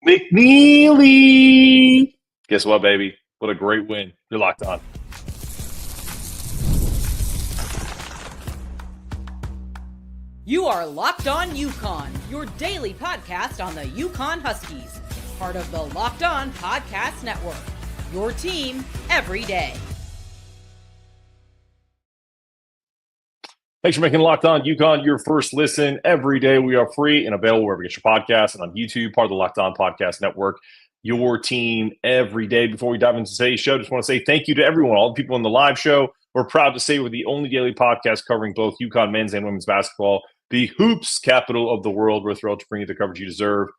McNeely. Guess what, baby? What a great win. You're locked on. You are Locked On UConn, your daily podcast on the UConn Huskies, part of the Locked On Podcast Network, your team every day. Thanks for making Locked On UConn your first listen every day. We are free and available wherever you get your podcasts and on YouTube, part of the Locked On Podcast Network, your team every day. Before we dive into today's show, just want to say thank you to everyone, all the people in the live show. We're proud to say we're the only daily podcast covering both UConn men's and women's basketball, the hoops capital of the world. We're thrilled to bring you the coverage you deserve.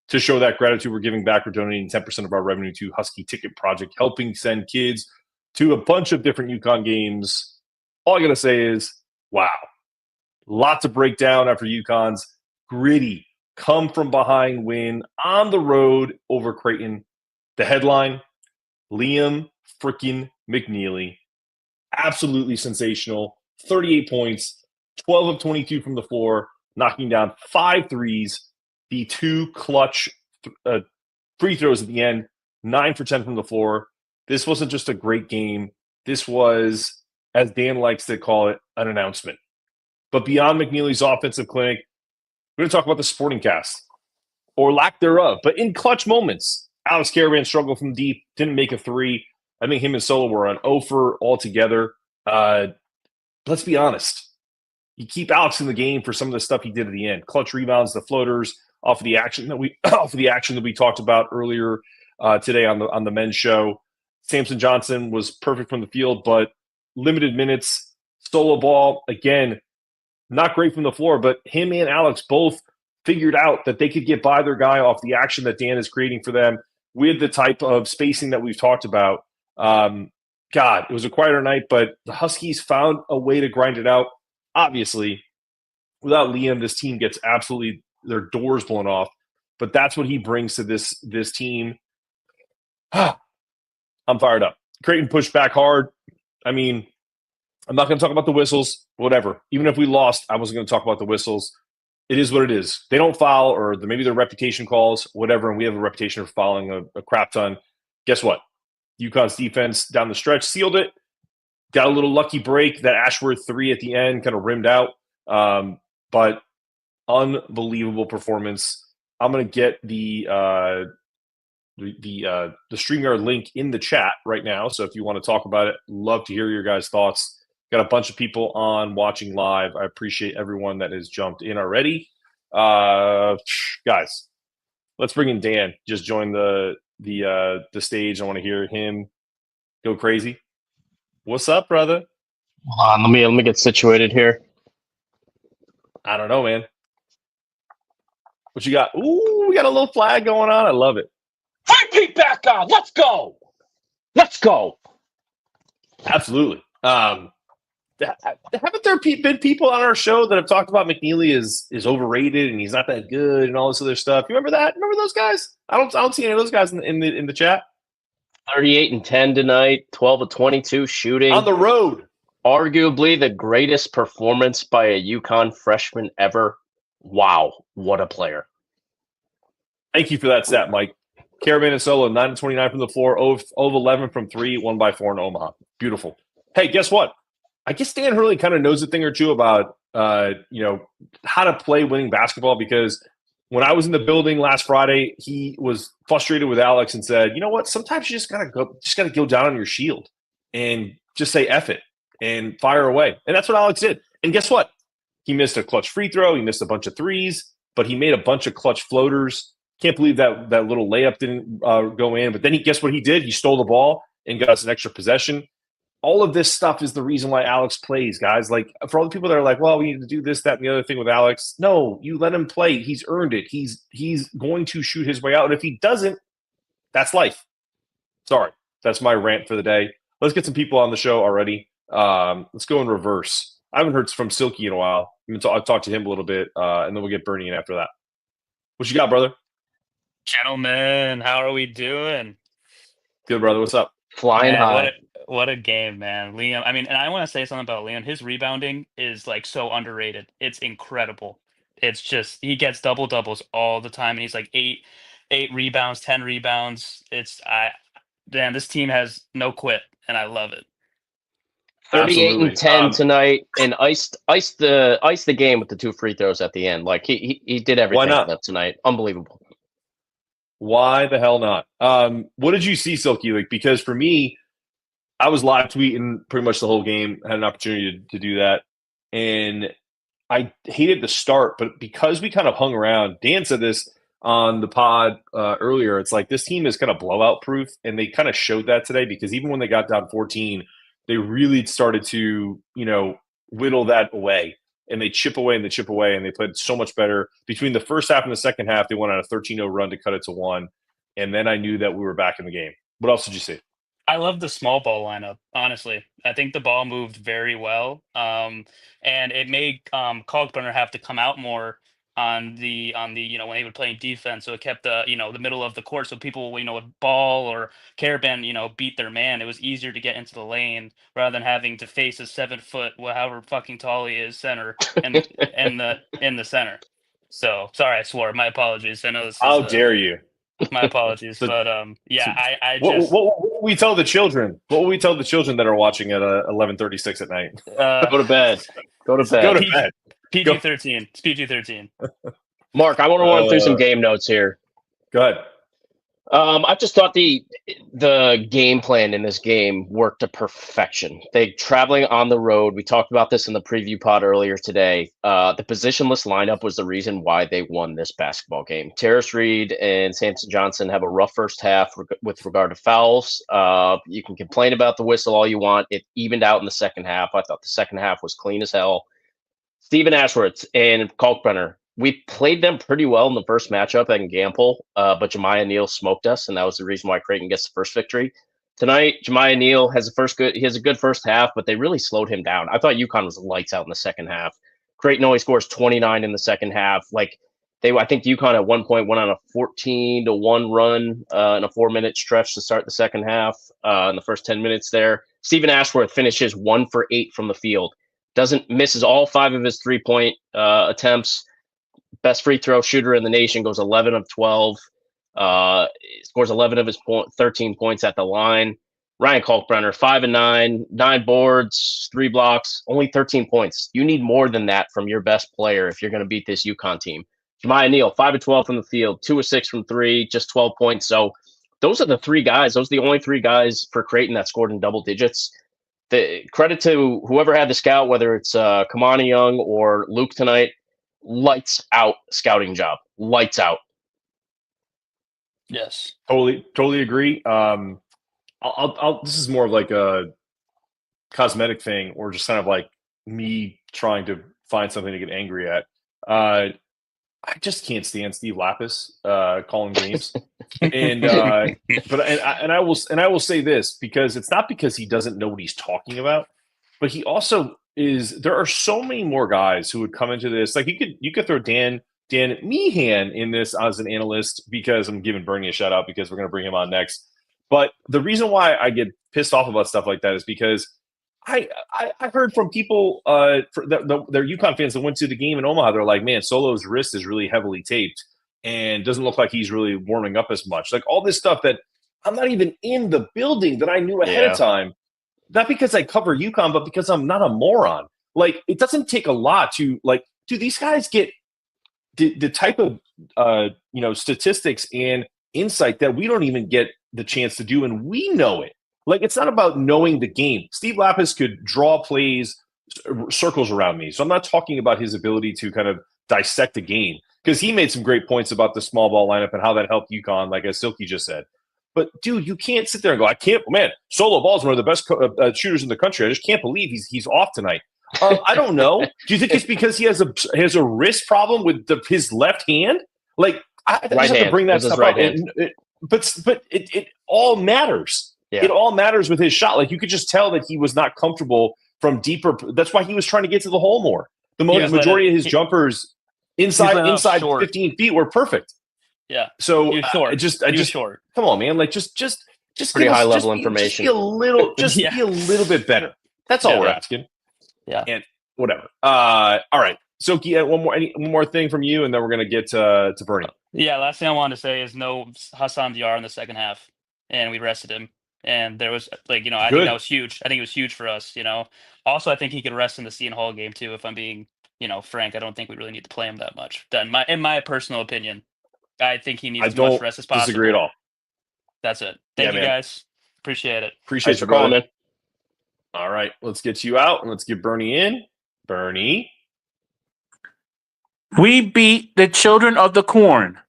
To show that gratitude, we're giving back. We're donating 10% of our revenue to Husky Ticket Project, helping send kids to a bunch of different UConn games. All I got to say is, wow. Lot to break down after UConn's gritty come-from-behind win on the road over Creighton. The headline, Liam freaking McNeely. Absolutely sensational. 38 points, 12 of 22 from the floor, knocking down 5 threes. The 2 clutch free throws at the end, 9 for 10 from the floor. This wasn't just a great game. This was, as Dan likes to call it, an announcement. But beyond McNeely's offensive clinic, we're going to talk about the supporting cast, or lack thereof. But in clutch moments, Alex Karaban struggled from deep, didn't make a 3. I think him and Solo were on 0 for altogether. Let's be honest. You keep Alex in the game for some of the stuff he did at the end. Clutch rebounds, the floaters, off of the action that we talked about earlier today on the men's show. Samson Johnson was perfect from the field, but limited minutes. Solo ball, again, not great from the floor, but him and Alex both figured out that they could get by their guy off the action that Dan is creating for them with the type of spacing that we've talked about. God, it was a quieter night, but the Huskies found a way to grind it out. Obviously, without Liam, this team gets absolutely their doors blown off, but that's what he brings to this team. I'm fired up. Creighton pushed back hard. I mean, I'm not going to talk about the whistles, whatever. Even if we lost, I wasn't going to talk about the whistles. It is what it is. They don't foul, or maybe their reputation calls, whatever, and we have a reputation for fouling a crap ton. Guess what? UConn's defense down the stretch sealed it. Got a little lucky break. That Ashworth 3 at the end kind of rimmed out. But unbelievable performance. I'm going to get the StreamYard link in the chat right now. So if you want to talk about it, love to hear your guys' thoughts. Got a bunch of people on watching live. I appreciate everyone that has jumped in already. Guys, let's bring in Dan. Just join the stage. I want to hear him go crazy. What's up, brother? Hold on, let me get situated here. I don't know, man. What you got? Ooh, we got a little flag going on. I love it. Repeat back on. Let's go. Let's go. Absolutely. Haven't there been people on our show that have talked about McNeely is overrated and he's not that good and all this other stuff? You remember that? Remember those guys? I don't see any of those guys in the chat. 38 and 10 tonight, 12 of 22 shooting. On the road. Arguably the greatest performance by a UConn freshman ever. Wow, what a player. Thank you for that stat, Mike. Karaban and Solo, 9 of 29 from the floor, 0 of 11 from 3, 1 by 4 in Omaha. Beautiful. Hey, guess what? I guess Dan Hurley kind of knows a thing or two about how to play winning basketball, because when I was in the building last Friday, he was frustrated with Alex and said, you know what, sometimes you just gotta go down on your shield and just say F it and fire away. And that's what Alex did. And guess what? He missed a clutch free throw, he missed a bunch of threes, but he made a bunch of clutch floaters. Can't believe that little layup didn't go in. But then guess what he did? He stole the ball and got us an extra possession. All of this stuff is the reason why Alex plays, guys. Like, for all the people that are like, well, we need to do this, that, and the other thing with Alex. No, you let him play. He's earned it. He's going to shoot his way out. And if he doesn't, that's life. Sorry. That's my rant for the day. Let's get some people on the show already. Let's go in reverse. I haven't heard from Silky in a while. I'll talk to him a little bit, and then we'll get Bernie in after that. What you got, brother? Gentlemen, how are we doing? Good, brother. What's up? Flying high. What a game, man. Liam, I mean, and I want to say something about Liam. His rebounding is like so underrated. It's incredible. It's just, he gets double doubles all the time, and he's like 8 rebounds, 10 rebounds. Damn, this team has no quit, and I love it. 38 Absolutely. and 10 tonight, and iced the game with the 2 free throws at the end. Like he did everything not? for them tonight. Unbelievable. Why the hell not? What did you see, Silky? Like, because for me, I was live tweeting pretty much the whole game. I had an opportunity to do that, and I hated the start, but because we kind of hung around, Dan said this on the pod earlier. It's like this team is kind of blowout proof, and they kind of showed that today because even when they got down 14, they really started to whittle that away, and they chip away and they chip away, and they played so much better between the first half and the second half. They went on a 13-0 run to cut it to 1, and then I knew that we were back in the game. What else did you see? I love the small ball lineup, honestly. I think the ball moved very well. And it made Kalkbrenner have to come out more on the when he would play defense. So it kept the middle of the court so people would ball or Karaban beat their man. It was easier to get into the lane rather than having to face a 7-foot, however fucking tall he is, center and in the center. So sorry, I swore. My apologies. I know this is How dare you? my apologies, but I What just will we tell the children? What will we tell the children that are watching at 11:36 at night? Go to bed. Go to bed. Go to bed. PG-13. It's PG-13. Mark, I want to run through some game notes here. Go ahead. I just thought the game plan in this game worked to perfection. They traveling on the road. We talked about this in the preview pod earlier today. The positionless lineup was the reason why they won this basketball game. Terrace Reed and Samson Johnson have a rough first half with regard to fouls. You can complain about the whistle all you want. It evened out in the second half. I thought the second half was clean as hell. Steven Ashworth and Kalkbrenner, we played them pretty well in the first matchup at Gamble, but Jemiah Neal smoked us, and that was the reason why Creighton gets the first victory. Tonight, Jemiah Neal has a good first half, but they really slowed him down. I thought UConn was lights out in the second half. Creighton only scores 29 in the second half. I think UConn at one point went on a 14-1 run in a 4-minute stretch to start the second half in the first 10 minutes there. Steven Ashworth finishes 1 for 8 from the field. Misses all 5 of his 3-point attempts. Best free throw shooter in the nation, goes 11 of 12, scores 11 of his 13 points at the line. Ryan Kalkbrenner, 5 and 9, 9 boards, 3 blocks, only 13 points. You need more than that from your best player if you're going to beat this UConn team. Jemiah Neal, 5 of 12 from the field, 2 of 6 from 3, just 12 points. So those are the 3 guys. Those are the only 3 guys for Creighton that scored in double digits. The credit to whoever had the scout, whether it's Kamani Young or Luke tonight. Lights out scouting job. Lights out. Yes. Totally agree. This is more of like a cosmetic thing or just kind of like me trying to find something to get angry at. I just can't stand Steve Lapis calling games. And I will say this because it's not because he doesn't know what he's talking about, but he also there are so many more guys who would come into this. Like you could throw Dan Meehan in this as an analyst because I'm giving Bernie a shout out because we're going to bring him on next. But the reason why I get pissed off about stuff like that is because I heard from people, they're UConn fans that went to the game in Omaha. They're like, man, Solo's wrist is really heavily taped and doesn't look like he's really warming up as much. Like all this stuff that I'm not even in the building that I knew ahead of time. Not because I cover UConn, but because I'm not a moron. Like, it doesn't take a lot to, like, do these guys get the type of, statistics and insight that we don't even get the chance to do, and we know it. Like, it's not about knowing the game. Steve Lapis could draw plays, circles around me. So I'm not talking about his ability to kind of dissect the game because he made some great points about the small ball lineup and how that helped UConn, like as Silky just said. But, dude, you can't sit there and go, Solo Ball is one of the best shooters in the country. I just can't believe he's off tonight. I don't know. Do you think it's because he has a wrist problem with his left hand? Like, I just have to bring that stuff up. But it all matters. Yeah. It all matters with his shot. Like, you could just tell that he was not comfortable from deeper. That's why he was trying to get to the hole more. The majority of his jumpers inside 15 feet were perfect. Yeah. So short. Come on, man. Like just pretty high level information. Just be a little bit better. That's all we're asking. Yeah. And whatever. All right. Soki, one more thing from you, and then we're gonna get to Bernie. Yeah, last thing I wanted to say is no Hassan Diar in the second half, and we rested him. And there was I think that was huge. I think it was huge for us. Also, I think he could rest in the Seton Hall game too. If I'm being frank, I don't think we really need to play him that much. In my personal opinion, I think he needs as much rest as possible. Disagree at all. That's it. Thank you, guys. Appreciate it. Appreciate you, calling, man. All right, let's get you out and let's get Bernie in. Bernie. We beat the children of the corn.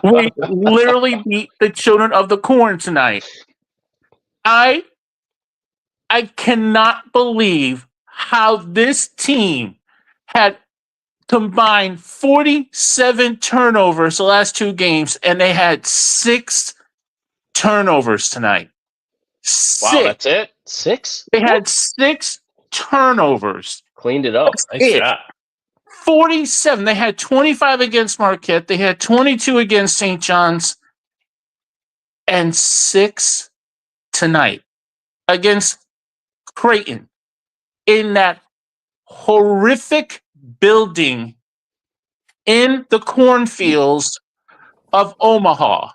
We literally beat the children of the corn tonight. I cannot believe how this team had combined 47 turnovers the last two games, and they had 6 turnovers tonight. 6. Wow, that's it? 6? They had 6 turnovers. Cleaned it up. Nice job. 47. They had 25 against Marquette. They had 22 against St. John's. And 6 tonight against Creighton in that horrific building in the cornfields of Omaha.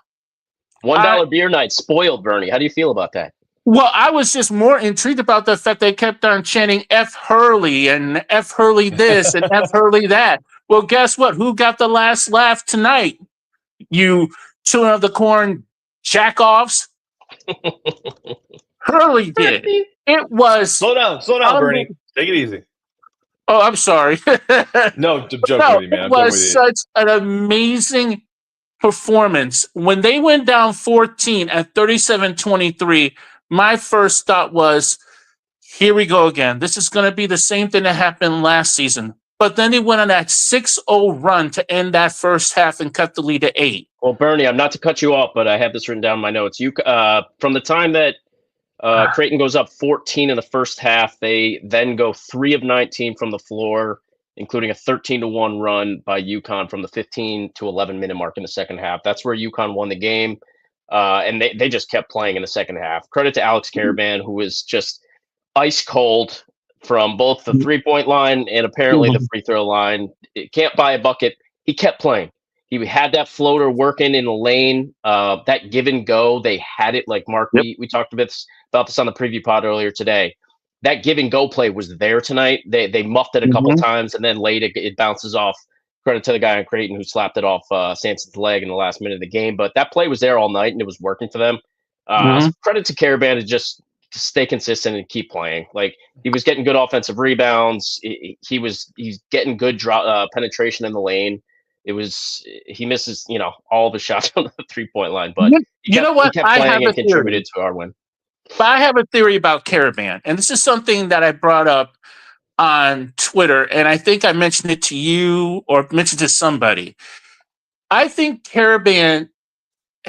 $1 beer night spoiled, Bernie. How do you feel about that? Well, I was just more intrigued about the fact they kept on chanting F. Hurley and F. Hurley this and F. Hurley that. Well, guess what? Who got the last laugh tonight? You children of the corn jack-offs? Hurley did. It was... Slow down, Bernie. Take it easy. Oh, I'm sorry. No, I'm joking with you, man. It was such an amazing performance. When they went down 14 at 37-23, my first thought was, here we go again. This is going to be the same thing that happened last season. But then they went on that 6-0 run to end that first half and cut the lead to 8. Well, Bernie, I'm not to cut you off, but I have this written down in my notes. From the time that Creighton goes up 14 in the first half, they then go 3 of 19 from the floor, including a 13-1 run by UConn from the 15 to 11 minute mark in the second half. That's where UConn won the game. And they just kept playing in the second half. Credit to Alex Karaban, who was just ice cold from both the 3-point line and apparently the free throw line. It can't buy a bucket. He kept playing. He had that floater working in the lane. That give and go, they had it. Like Mark, we talked about this on the preview pod earlier today. That give and go play was there tonight. They muffed it a couple times, and then late it bounces off. Credit to the guy on Creighton who slapped it off Sanson's leg in the last minute of the game. But that play was there all night, and it was working for them. So credit to Karaban to just stay consistent and keep playing. Like, he was getting good offensive rebounds. He's getting good penetration in the lane. He misses all of his shots on the 3-point line, but he kept playing and contributed to our win. But I have a theory about Karaban, and this is something that I brought up on Twitter, and I think I mentioned it to you or mentioned to somebody. I think Karaban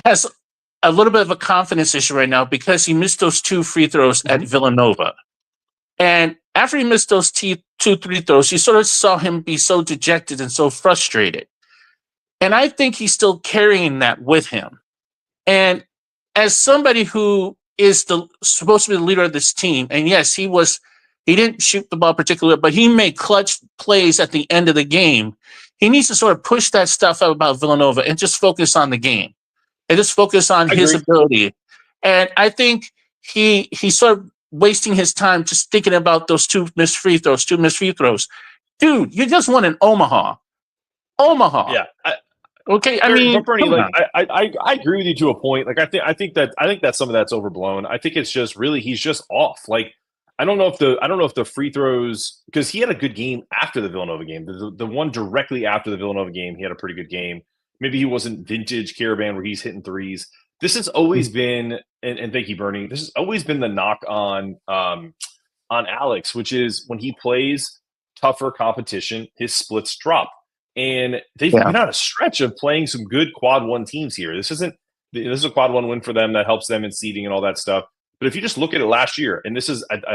has a little bit of a confidence issue right now because he missed those 2 free throws at Villanova. And after he missed those 2 free throws, you sort of saw him be so dejected and so frustrated. And I think he's still carrying that with him. And as somebody who is supposed to be the leader of this team, and yes, he didn't shoot the ball particularly, but he made clutch plays at the end of the game. He needs to sort of push that stuff out about Villanova and just focus on the game and just focus on his ability. And I think he's sort of wasting his time just thinking about those 2 missed free throws. Dude, you just won in Omaha. Yeah. Okay, I mean, but Bernie, I agree with you to a point. Like, I think that some of that's overblown. I think it's just really he's just off. Like, I don't know if the free throws, because he had a good game after the Villanova game. The one directly after the Villanova game, he had a pretty good game. Maybe he wasn't vintage Karaban where he's hitting threes. This has always been, and thank you, Bernie. This has always been the knock on Alex, which is when he plays tougher competition, his splits drop. And they've been on a stretch of playing some good quad 1 teams here. This is a quad 1 win for them that helps them in seeding and all that stuff. But if you just look at it last year, and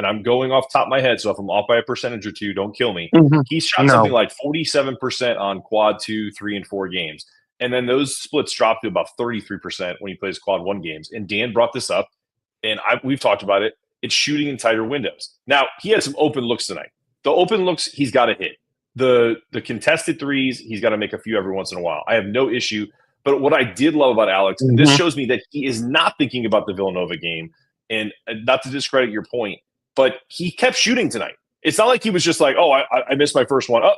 I'm going off the top of my head, so if I'm off by a percentage or 2, don't kill me. He shot something like 47% on quad 2, 3, and 4 games. And then those splits dropped to about 33% when he plays quad 1 games. And Dan brought this up, and we've talked about it. It's shooting in tighter windows. Now, he had some open looks tonight. The open looks he's got to hit. The contested threes, he's got to make a few every once in a while. I have no issue. But what I did love about Alex, and this shows me that he is not thinking about the Villanova game, and not to discredit your point, but he kept shooting tonight. It's not like he was just like, oh, I missed my first one. Oh,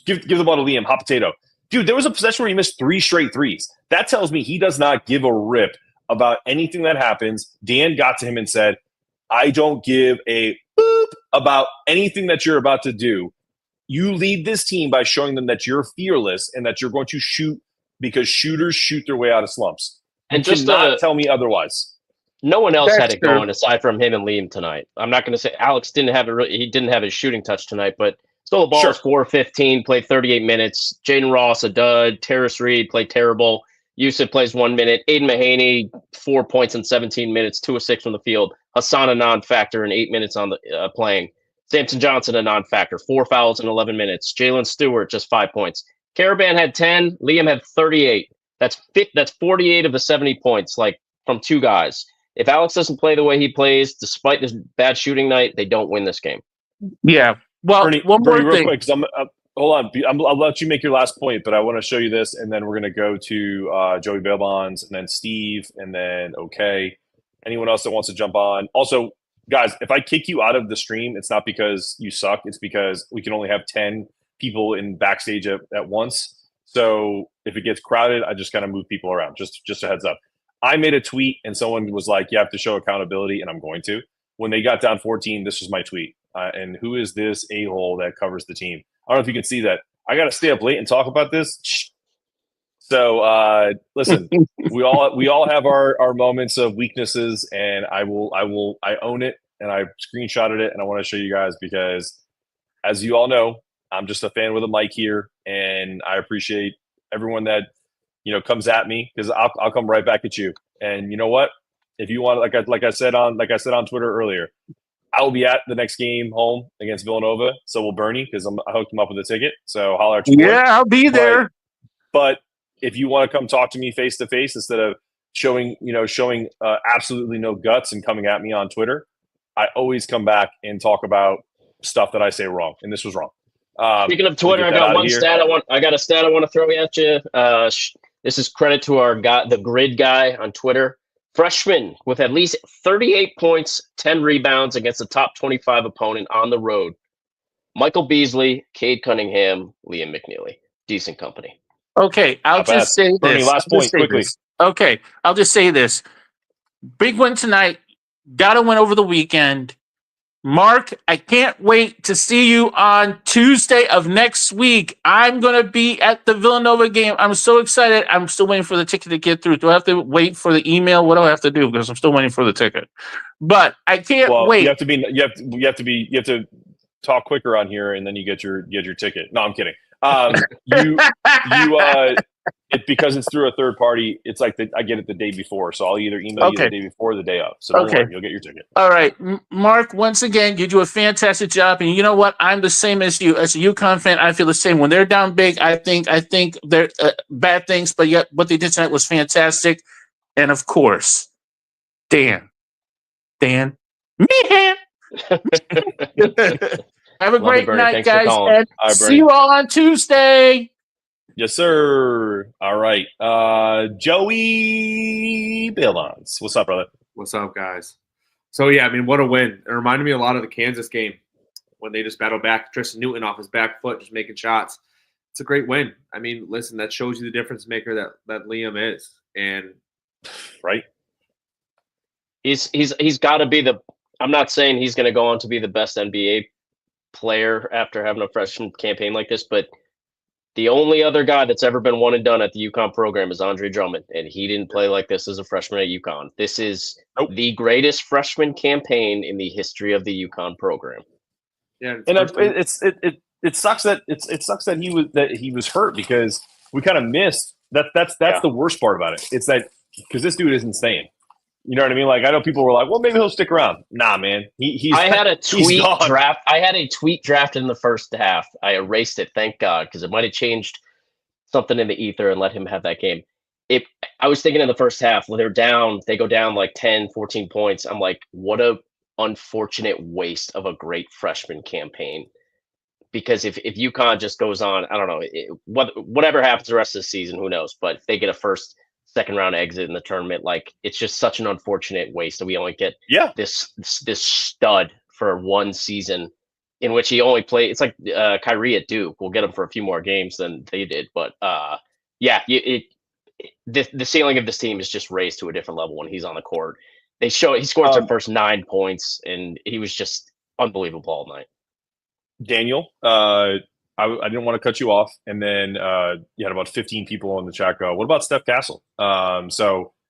give the ball to Liam, hot potato. Dude, there was a possession where he missed 3 straight threes. That tells me he does not give a rip about anything that happens. Dan got to him and said, I don't give a boop about anything that you're about to do. You lead this team by showing them that you're fearless and that you're going to shoot because shooters shoot their way out of slumps. And just not tell me otherwise. No one else had it going aside from him and Liam tonight. I'm not going to say Alex didn't have it. He didn't have his shooting touch tonight, but stole the ball, was 4-15, played 38 minutes. Jaden Ross, a dud. Terrace Reed played terrible. Yusuf plays 1 minute. Aiden Mahaney, 4 points in 17 minutes, 2 of 6 from the field. Hassan, a non-factor in 8 minutes on the playing. Samson Johnson, a non-factor, 4 fouls in 11 minutes. Jalen Stewart, just 5 points. Karaban had 10. Liam had 38. That's 48 of the 70 points, like from 2 guys. If Alex doesn't play the way he plays, despite this bad shooting night, they don't win this game. Yeah. Well, Bernie, one more real thing. Quick, hold on. I'll let you make your last point, but I want to show you this, and then we're going to go to Joey Bailbonds, and then Steve, and then okay. Anyone else that wants to jump on? Also, guys, if I kick you out of the stream, it's not because you suck. It's because we can only have 10 people in backstage at once. So if it gets crowded, I just kind of move people around. Just a heads up. I made a tweet, and someone was like, you have to show accountability, and I'm going to. When they got down 14, this was my tweet. And who is this a-hole that covers the team? I don't know if you can see that. I got to stay up late and talk about this. So listen, we all have our moments of weaknesses, and I own it, and I screenshotted it, and I want to show you guys because, as you all know, I'm just a fan with a mic here, and I appreciate everyone that comes at me because I'll come right back at you. And you know what? If you want, like I said on Twitter earlier, I will be at the next game home against Villanova. So will Bernie because I hooked him up with a ticket. So holler at you. Yeah, I'll be there. But if you want to come talk to me face to face instead of showing absolutely no guts and coming at me on Twitter, I always come back and talk about stuff that I say wrong, and this was wrong. Speaking of Twitter, I got a stat I want to throw at you. This is credit to our guy, the grid guy on Twitter. Freshman with at least 38 points, 10 rebounds against a top 25 opponent on the road. Michael Beasley, Cade Cunningham, Liam McNeely. Decent company. Okay, I'll just say Bernie, this. last point, quickly. Okay, I'll just say this. Big win tonight. Got to win over the weekend. Mark, I can't wait to see you on Tuesday of next week. I'm going to be at the Villanova game. I'm so excited. I'm still waiting for the ticket to get through. Do I have to wait for the email? What do I have to do? Because I'm still waiting for the ticket. But I can't wait. You have to talk quicker on here, and then you get your ticket. No, I'm kidding. Because it's through a third party, it's like I get it the day before, so I'll either email you the day before or the day of. So don't worry, you'll get your ticket. All right, Mark. Once again, you do a fantastic job, and you know what? I'm the same as you. As a UConn fan, I feel the same. When they're down big, I think they're bad things, but yet what they did tonight was fantastic. And of course, Dan, Meehan. Have a great night, guys, and see you all on Tuesday. Yes, sir. All right. Joey Bailbonds. What's up, brother? What's up, guys? So, yeah, I mean, what a win. It reminded me a lot of the Kansas game when they just battled back Tristan Newton off his back foot, just making shots. It's a great win. I mean, listen, that shows you the difference maker that Liam is. And right. He's got to be I'm not saying he's going to go on to be the best NBA player after having a freshman campaign like this, but the only other guy that's ever been one and done at the UConn program is Andre Drummond, and he didn't play like this as a freshman at UConn. This is the greatest freshman campaign in the history of the UConn program. Yeah, and it sucks that he was hurt because we kind of missed that. That's the worst part about it. It's that because this dude isn't staying. You know what I mean? Like I know people were like, "Well, maybe he'll stick around." Nah, man. I had a tweet draft. I had a tweet drafted in the first half. I erased it, thank God, because it might have changed something in the ether and let him have that game. I was thinking in the first half when they go down like 10, 14 points. I'm like, what a unfortunate waste of a great freshman campaign. because if UConn just goes on, I don't know, whatever happens the rest of the season, who knows? But if they get a second round exit in the tournament, like it's just such an unfortunate waste that we only get this stud for one season in which he only played. It's like Kyrie at Duke. We'll get him for a few more games than they did, but the ceiling of this team is just raised to a different level when he's on the court. He scored the first 9 points, and he was just unbelievable all night. Daniel, I didn't want to cut you off, and then you had about 15 people in the chat go, what about Steph Castle? Obviously,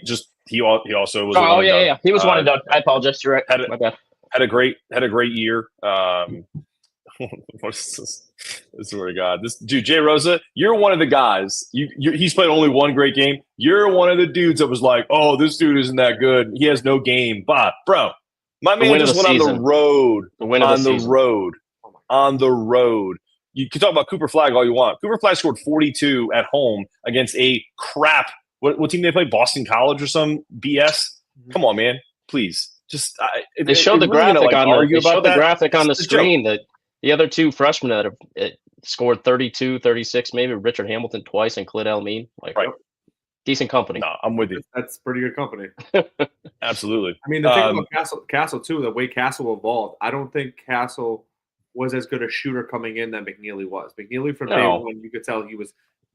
just he also was. Oh yeah, he was one and done. I apologize. You're right. My bad. Had a great year. What is this? I swear to God, this dude Jay Rosa, you're one of the guys. He's played only one great game. You're one of the dudes that was like, oh, this dude isn't that good. He has no game, but bro. My man just went on the road. On the road. You can talk about Cooper Flagg all you want. Cooper Flagg scored 42 at home against a crap. What team they play? Boston College or some BS? Come on, man. Please. Just they showed the graphic on the screen that the other two freshmen that have scored 32, 36, maybe Richard Hamilton twice and Khalid El-Amin. Right. Decent company. No, I'm with you. That's pretty good company. Absolutely. I mean, the thing about Castle too, the way Castle evolved, I don't think Castle was as good a shooter coming in than McNeely was. McNeely from day one, you could tell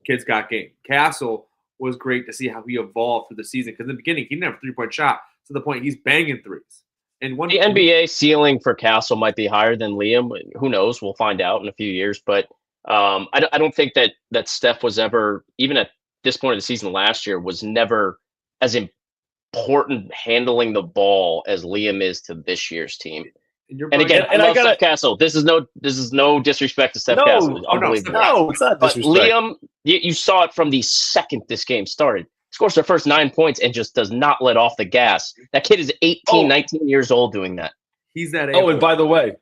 kids got game. Castle was great to see how he evolved through the season because in the beginning he didn't have a 3-point shot to the point he's banging threes. And the NBA ceiling for Castle might be higher than Liam. Who knows? We'll find out in a few years. But I don't think that Steph was ever, even at this point of the season last year, was never as important handling the ball as Liam is to this year's team. And again, I love Steph Castle. This is no disrespect to Steph Castle. No, it's not disrespect. But Liam, you saw it from the second this game started. Scores their first 9 points and just does not let off the gas. That kid is 19 years old doing that. He's that a-hole. Oh, and by the way,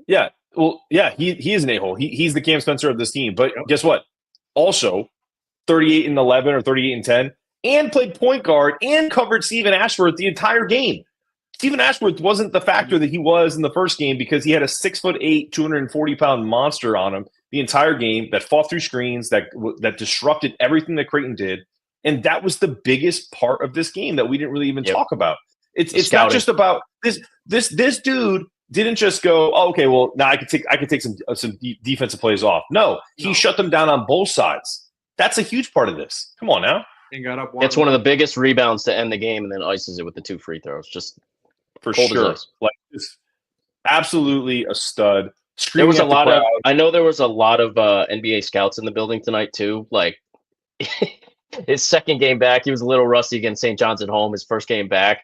he is an a-hole. He's the Cam Spencer of this team. But guess what? Also, 38-11 or 38-10, and played point guard and covered Stephen Ashworth the entire game. Stephen Ashworth wasn't the factor that he was in the first game because he had a 6'8", 240-pound monster on him the entire game that fought through screens, that disrupted everything that Creighton did. And that was the biggest part of this game that we didn't really even talk about. It's not just about this dude didn't just go, oh, okay, well, now I could take some defensive plays off. No, he shut them down on both sides. That's a huge part of this. Come on now. And got up. It's one of the biggest rebounds to end the game, and then ices it with the 2 free throws. Just for sure, like just absolutely a stud. There was a lot of. I know there was a lot of NBA scouts in the building tonight too. Like his second game back, he was a little rusty against St. John's at home. His first game back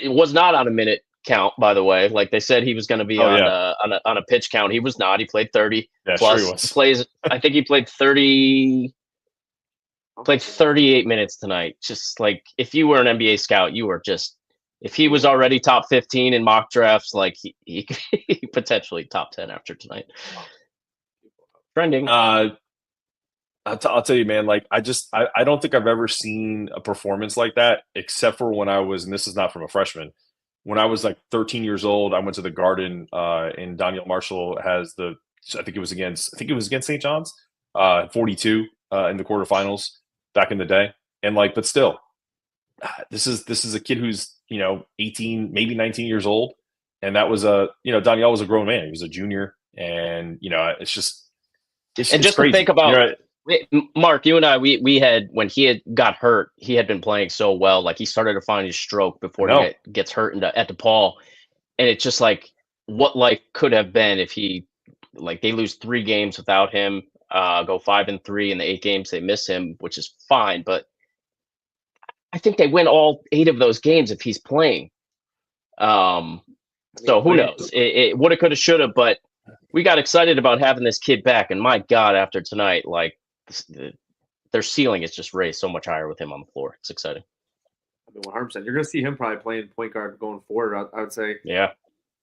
was not on a minute count, by the way. Like they said, he was going to be on a pitch count. He was not. He played 30 plus. Sure he was. Plays. I think he played 30. Played 38 minutes tonight. Just like if you were an NBA scout, you were just. If he was already top 15 in mock drafts, like he potentially top 10 after tonight. Trending. I'll tell you, man, like I don't think I've ever seen a performance like that except for when I was, and this is not from a freshman, when I was like 13 years old, I went to the Garden and Daniel Marshall has I think it was against St. John's, 42 in the quarterfinals back in the day. And like, but still, this is a kid who's, 18, maybe 19 years old. And that was Daniel was a grown man. He was a junior. And, it's just crazy. To think about, Mark, you and I, we had, when he had got hurt, he had been playing so well. Like he started to find his stroke before he gets hurt at DePaul. And it's just like what life could have been if they lose 3 games without him, go 5-3 in the 8 games they miss him, which is fine. But I think they win all 8 of those games if he's playing. So who knows? It woulda, coulda, shoulda, but we got excited about having this kid back. And my God, after tonight, like their ceiling is just raised so much higher with him on the floor. It's exciting. I mean, 100%. You're going to see him probably playing point guard going forward. I would say. Yeah.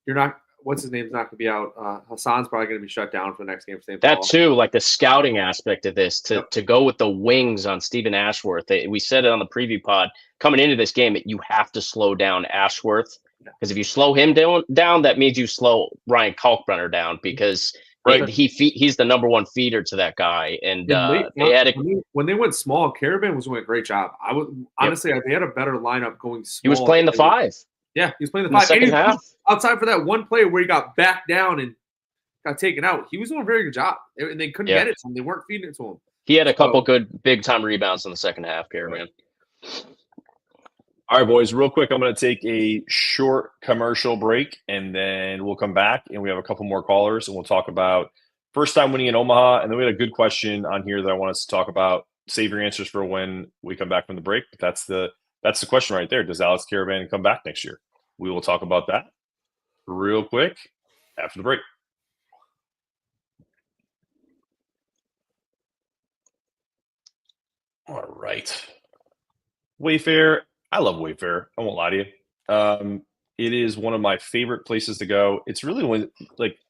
You're not. What's his name's not going to be out. Hassan's probably going to be shut down for the next game. That too, like the scouting aspect of this, to go with the wings on Stephen Ashworth. We said it on the preview pod coming into this game that you have to slow down Ashworth Because if you slow him down, that means you slow Ryan Kalkbrenner down because he's the number one feeder to that guy. And when they went small, Karaban was doing a great job. I would honestly, they had a better lineup going small. He was playing the 5. Yeah, he was playing the 5. Second half. Outside for that one play where he got back down and got taken out, he was doing a very good job. And they couldn't get it to him. They weren't feeding it to him. He had a couple good big time rebounds in the second half, Karaban. All right, boys, real quick, I'm going to take a short commercial break, and then we'll come back, and we have a couple more callers, and we'll talk about first time winning in Omaha, and then we had a good question on here that I want us to talk about. Save your answers for when we come back from the break, but that's the question right there. Does Alex Karaban come back next year? We will talk about that real quick after the break. All right. Wayfair. I love Wayfair. I won't lie to you. It is one of my favorite places to go. It's really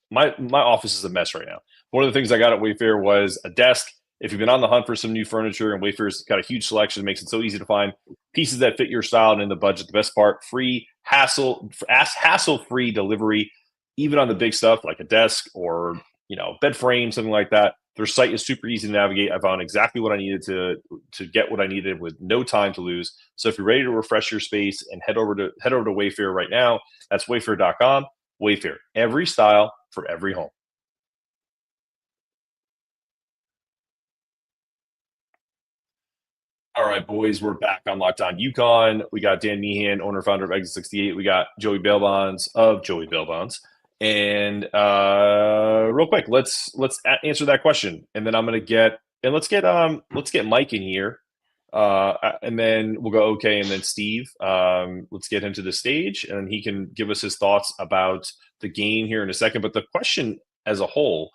my office is a mess right now. One of the things I got at Wayfair was a desk. If you've been on the hunt for some new furniture, and Wayfair's got a huge selection, it makes it so easy to find pieces that fit your style and in the budget. The best part, free hassle-free delivery, even on the big stuff like a desk or bed frame, something like that. Their site is super easy to navigate. I found exactly what I needed to get what I needed with no time to lose. So if you're ready to refresh your space and head over to Wayfair right now, that's wayfair.com. Wayfair, every style for every home. All right, boys, we're back on Locked On UConn. We got Dan Meehan, owner founder of Exit 68. We got Joey Bailbonds of Joey Bailbonds. And real quick, let's answer that question, and then I'm gonna let's get Mike in here, and then we'll go and then Steve. Let's get him to the stage, and he can give us his thoughts about the game here in a second. But the question as a whole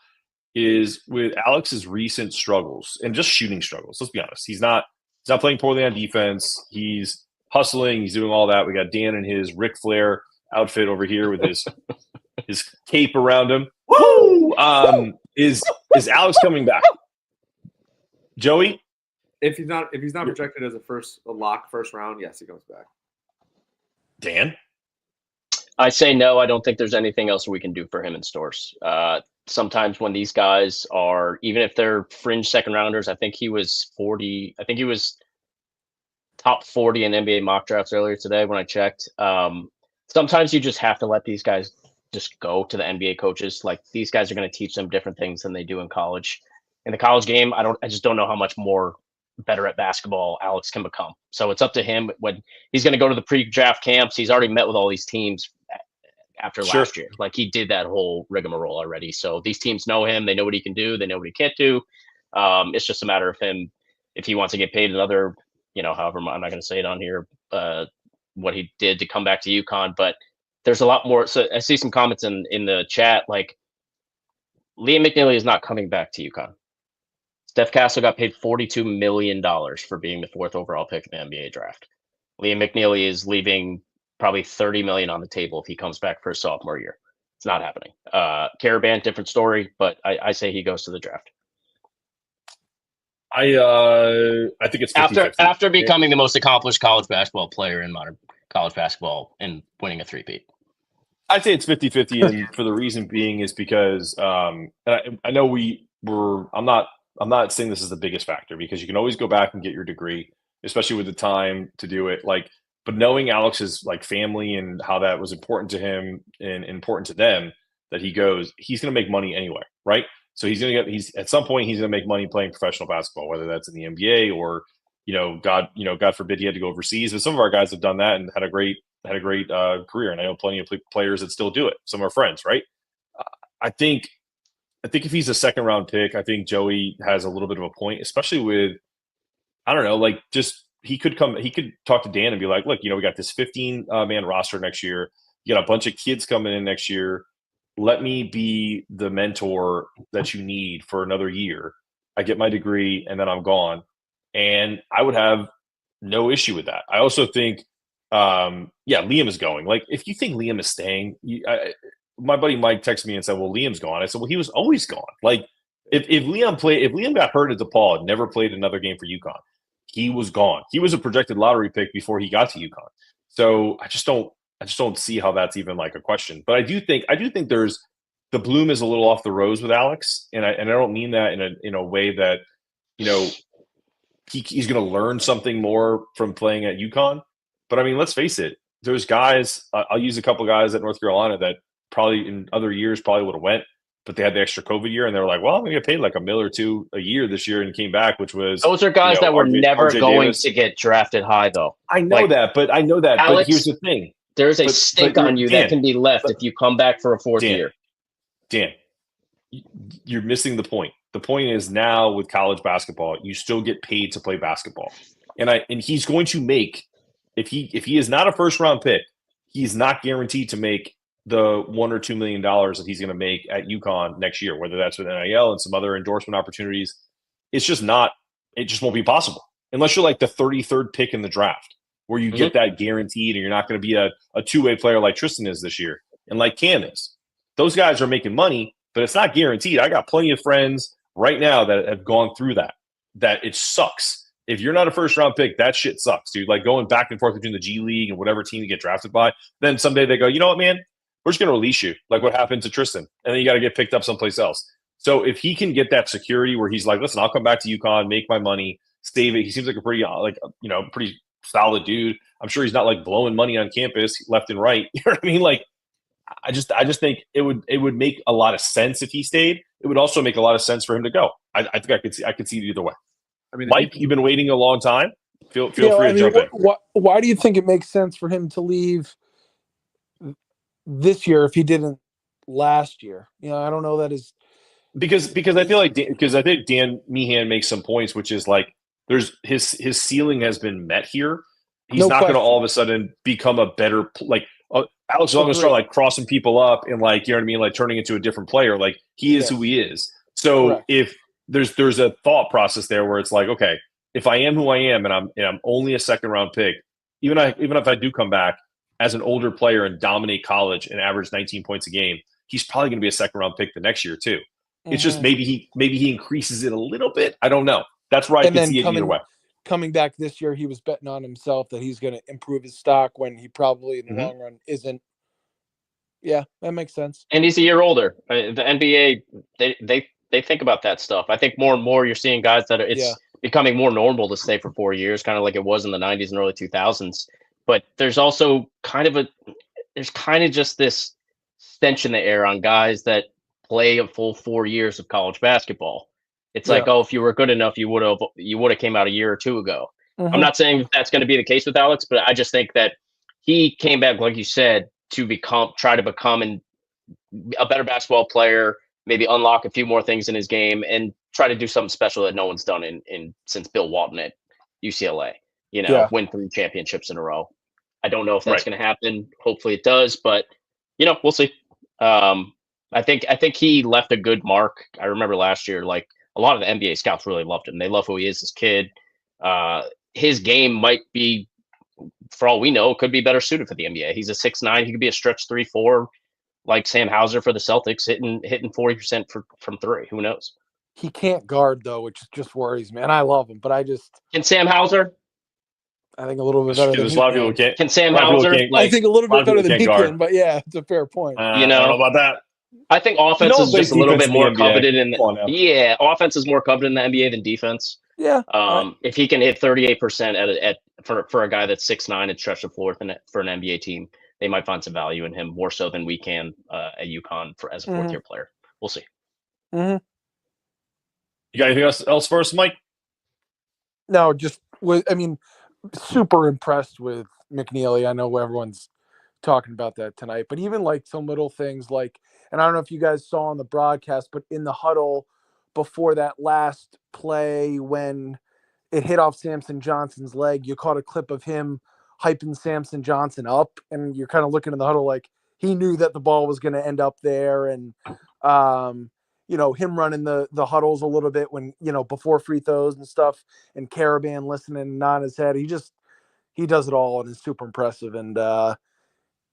is with Alex's recent struggles and just shooting struggles. Let's be honest, he's not playing poorly on defense. He's hustling. He's doing all that. We got Dan in his Ric Flair outfit over here with his cape around him. Woo! Is Alex coming back? Joey? If he's not projected as a lock first round, yes, he comes back. Dan? I say no. I don't think there's anything else we can do for him in stores. Sometimes when these guys are, even if they're fringe second rounders, I think he was 40. I think he was top 40 in NBA mock drafts earlier today when I checked. Sometimes you just have to let these guys just go to the NBA coaches. Like, these guys are going to teach them different things than they do in college. In the college game, I just don't know how much more better at basketball Alex can become. So it's up to him when he's going to go to the pre-draft camps. He's already met with all these teams after last year. Like, he did that whole rigmarole already. So these teams know him. They know what he can do. They know what he can't do. It's just a matter of him, if he wants to get paid another, however, I'm not going to say it on here, what he did to come back to UConn. But there's a lot more. So I see some comments in the chat, like, Liam McNeely is not coming back to UConn. Steph Castle got paid $42 million for being the 4th overall pick in the NBA draft. Liam McNeely is leaving probably $30 million on the table if he comes back for his sophomore year. It's not happening. Karaban, different story, but I say he goes to the draft. I think it's 50-50. After becoming the most accomplished college basketball player in modern college basketball and winning a three-peat. I'd say it's 50-50, and for the reason being is because I know I'm not saying this is the biggest factor, because you can always go back and get your degree, especially with the time to do it. But knowing Alex's family and how that was important to him and important to them, that he's going to make money anyway, right? So at some point he's going to make money playing professional basketball, whether that's in the NBA or, God forbid he had to go overseas. But some of our guys have done that and had a great career. And I know plenty of players that still do it. Some are friends, right? I think if he's a second round pick, I think Joey has a little bit of a point, especially with, I don't know, he could talk to Dan and be like, look, we got this 15-man roster next year. You got a bunch of kids coming in next year. Let me be the mentor that you need for another year. I get my degree and then I'm gone. And I would have no issue with that. I also think, Liam is going. If you think Liam is staying, my buddy Mike texted me and said, well, Liam's gone. I said, well, he was always gone. If Liam got hurt at DePaul and never played another game for UConn, he was gone. He was a projected lottery pick before he got to UConn. So I just don't I just don't see how that's even like a question. But I do think there's the bloom is a little off the rose with Alex, and I don't mean that in a way that he's going to learn something more from playing at UConn. But I mean, let's face it. There's guys. I'll use a couple of guys at North Carolina that probably in other years probably would have went, but they had the extra COVID year, and they were like, "Well, I'm going to get paid like $1 million or $2 million a year this year," and came back, which was those are guys that were never going to get drafted high, though. I know that. But Alex, here's the thing: there's a stink on you that can be left if you come back for a fourth year. Dan, you're missing the point. The point is now with college basketball, you still get paid to play basketball, and he's going to make if he is not a first round pick, he's not guaranteed to make the $1 or $2 million that he's going to make at UConn next year, whether that's with NIL and some other endorsement opportunities. It's just not. It just won't be possible unless you're like the 33rd pick in the draft, where you get that guaranteed, and you're not going to be a two-way player like Tristan is this year and like Cam is. Those guys are making money, but it's not guaranteed. I got plenty of friends right now that have gone through that it sucks. If you're not a first-round pick, that shit sucks, dude. Like going back and forth between the G League and whatever team you get drafted by, then someday they go, you know what, man? We're just going to release you, like what happened to Tristan, and then you got to get picked up someplace else. So if he can get that security where he's like, listen, I'll come back to UConn, make my money, save it. He seems like a pretty, pretty solid dude. I'm sure he's not like blowing money on campus left and right. You know what I mean? Like, I just think it would make a lot of sense if he stayed. It would also make a lot of sense for him to go. I think I could see it either way. I mean, Mike, you've been waiting a long time. Feel free to jump in. Why do you think it makes sense for him to leave this year if he didn't last year? I don't know that is because I feel like I think Dan Meehan makes some points, which is like there's his ceiling has been met here. He's not going to all of a sudden become a better Alex is going to start like crossing people up and like, you know what I mean? Like turning into a different player. Like he is who he is. So if there's a thought process there where it's like, okay, if I am who I am and I'm only a second round pick, even if I do come back as an older player and dominate college and average 19 points a game, he's probably going to be a second round pick the next year too. It's just maybe he increases it a little bit. I don't know. That's right. I can see it either way. Coming back this year, he was betting on himself that he's going to improve his stock when he probably in the long run isn't. Yeah, that makes sense. And he's a year older. The NBA, they think about that stuff. I think more and more you're seeing guys that it's becoming more normal to stay for 4 years, kind of like it was in the 90s and early 2000s. But there's also kind of just this stench in the air on guys that play a full 4 years of college basketball. It's like, if you were good enough, you would have came out a year or two ago. I'm not saying that's going to be the case with Alex, but I just think that he came back, like you said, to try to become a better basketball player, maybe unlock a few more things in his game, and try to do something special that no one's done since Bill Walton at UCLA. Win 3 championships in a row. I don't know if that's going to happen. Hopefully it does, but we'll see. I think he left a good mark. I remember last year, like a lot of the NBA scouts really loved him. They love who he is as a kid. His game might be, for all we know, could be better suited for the NBA. He's a 6'9". He could be a stretch 3-4 like Sam Hauser for the Celtics, hitting 40% from 3. Who knows? He can't guard though, which just worries me. And I love him, but can Sam Hauser? I think a little bit better than a lot of people can't. Can Sam Hauser? I think a little bit better than he can, but yeah, it's a fair point. I don't know about that. I think offense is just a little bit more coveted offense is more coveted in the NBA than defense. Yeah. If he can hit 38% for a guy that's 6'9" and stretch the floor for an NBA team, they might find some value in him more so than we can at UConn as a 4th year player. We'll see. You got anything else for us, Mike? No, super impressed with McNeely. I know everyone's talking about that tonight, but even like some little things like, and I don't know if you guys saw on the broadcast, but in the huddle before that last play when it hit off Samson Johnson's leg, you caught a clip of him hyping Samson Johnson up, and you're kind of looking in the huddle like he knew that the ball was going to end up there, and him running the huddles a little bit when before free throws and stuff, and Karaban listening and nodding his head. He does it all and is super impressive, and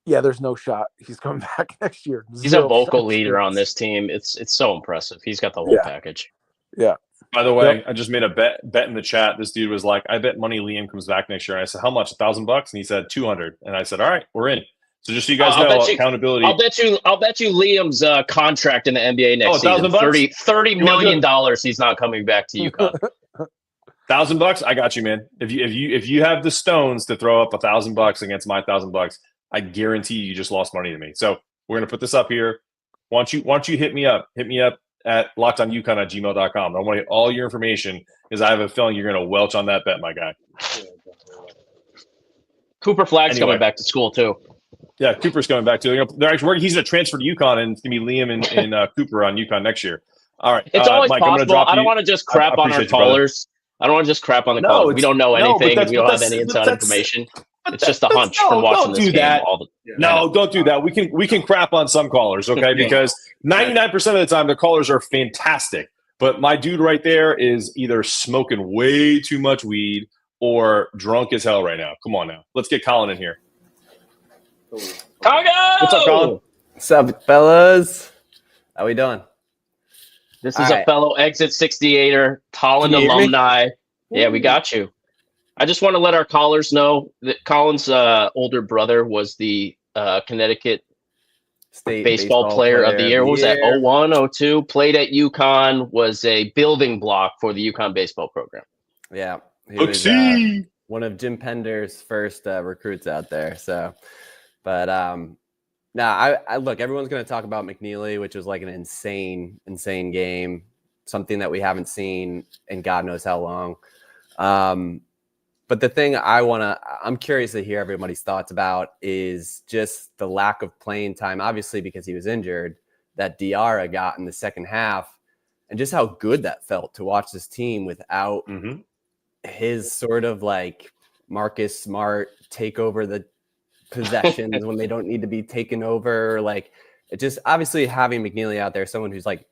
there's no shot he's coming back next year. He's a vocal leader on this team. It's so impressive. He's got the whole package. Yeah. By the way, I just made a bet in the chat. This dude was like, I bet money Liam comes back next year. And I said, how much? $1,000? And he said 200. And I said, all right, we're in. So just so you guys know, accountability. I'll bet you Liam's contract in the NBA next season. $30 million he's not coming back to UConn. $1,000, I got you, man. If you have the stones to throw up $1,000 against my $1,000, I guarantee you just lost money to me. So we're gonna put this up here. Why don't you hit me up at lockedonucon@gmail.com. I want to get all your information because I have a feeling you're gonna welch on that bet, my guy. Cooper Flagg's coming back to school too. Yeah, Cooper's coming back too. They're actually working. He's going to transfer to UConn, and it's going to be Liam and Cooper on UConn next year. All right. It's always Mike, possible. I don't want to just crap on our callers. I don't want to just crap on the callers. We don't know anything. We don't have any inside information. It's just a hunch from watching this game. Don't do that. We can crap on some callers, okay? Because 99% of the time the callers are fantastic. But my dude right there is either smoking way too much weed or drunk as hell right now. Come on now. Let's get Colin in here. Congo! What's up, Colin? What's up, fellas? How we doing? This is a fellow Exit 68er, Holland alumni. Yeah, we got you. I just want to let our callers know that Colin's older brother was the Connecticut State baseball player of the year. What was that? 01, 02? Played at UConn, was a building block for the UConn baseball program. Yeah. He was one of Jim Pender's first recruits out there. So, but I look, everyone's going to talk about McNeely, which was like an insane game, something that we haven't seen in God knows how long. But the thing I'm curious to hear everybody's thoughts about is just the lack of playing time, obviously because he was injured, that Diarra got in the second half, and just how good that felt to watch this team without his sort of like Marcus Smart take over the possessions when they don't need to be taken over. Like, it just obviously having McNeely out there, someone who's like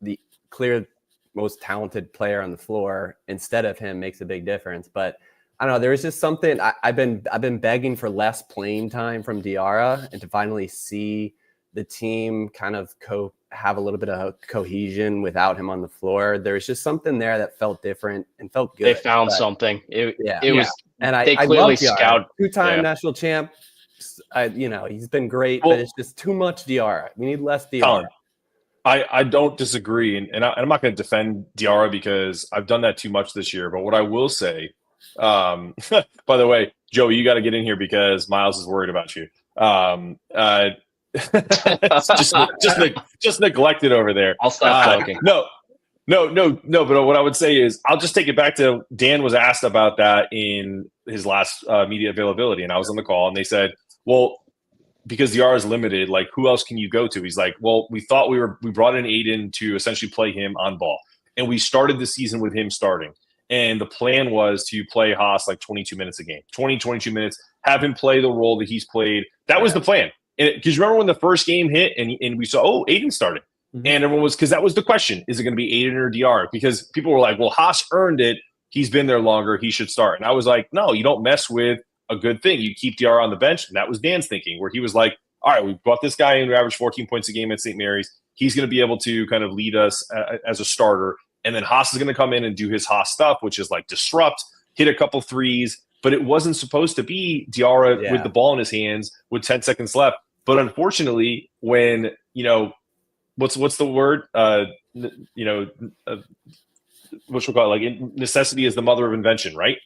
the clear most talented player on the floor instead of him, makes a big difference. But I don't know, there was just something I've been begging for less playing time from Diarra, and to finally see the team kind of have a little bit of cohesion without him on the floor. There was just something there that felt different and felt good. They found something. It was, and they clearly scouted. Two-time national champ. He's been great, but it's just too much Diarra. We need less Diarra. Colin, I don't disagree, and I'm not going to defend Diarra because I've done that too much this year. But what I will say, by the way, Joe, you got to get in here because Miles is worried about you. just neglected over there. I'll stop joking. No. But what I would say is, I'll just take it back to Dan was asked about that in his last media availability, and I was on the call, and they said, "Well, because Diarra is limited, like who else can you go to?" He's like, "Well, we thought we brought in Aiden to essentially play him on ball, and we started the season with him starting, and the plan was to play Haas like 22 minutes a game, 22 minutes, have him play the role that he's played. That was the plan." Because you remember when the first game hit and we saw, Aiden started. And everyone was, because that was the question. Is it going to be Aiden or Diarra? Because people were like, well, Haas earned it. He's been there longer. He should start. And I was like, no, you don't mess with a good thing. You keep Diarra on the bench. And that was Dan's thinking, where he was like, all right, we brought this guy in who averaged 14 points a game at St. Mary's. He's going to be able to kind of lead us as a starter. And then Haas is going to come in and do his Haas stuff, which is like disrupt, hit a couple threes. But it wasn't supposed to be Diarra with the ball in his hands with 10 seconds left. But unfortunately, when, what's the word? What should we call it? Like, necessity is the mother of invention, right?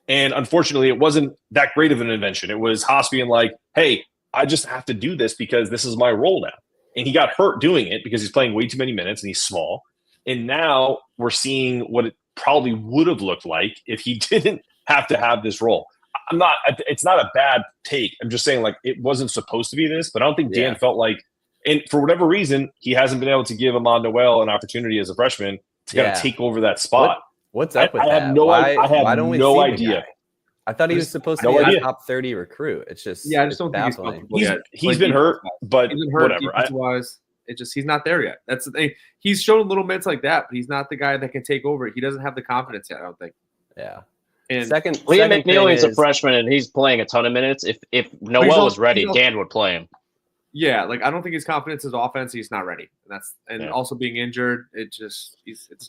And unfortunately, it wasn't that great of an invention. It was Haas being like, hey, I just have to do this because this is my role now. And he got hurt doing it because he's playing way too many minutes and he's small. And now we're seeing what it probably would have looked like if he didn't have to have this role. It's not a bad take. I'm just saying, like, it wasn't supposed to be this, but I don't think Dan felt like, and for whatever reason, he hasn't been able to give Amon Noel an opportunity as a freshman to kind of take over that spot. What's up with that? I have no idea. I thought he was supposed to be a top 30 recruit. It's just, I just don't think he's comfortable yet. He's been hurt, but whatever. Defense-wise, he's not there yet. That's the thing. He's shown little minutes like that, but he's not the guy that can take over. He doesn't have the confidence yet, I don't think. Yeah. And Liam McNeely is a freshman, and he's playing a ton of minutes. If Noel was ready, Dan would play him. Yeah, like I don't think his confidence is offense. He's not ready. Also being injured, it's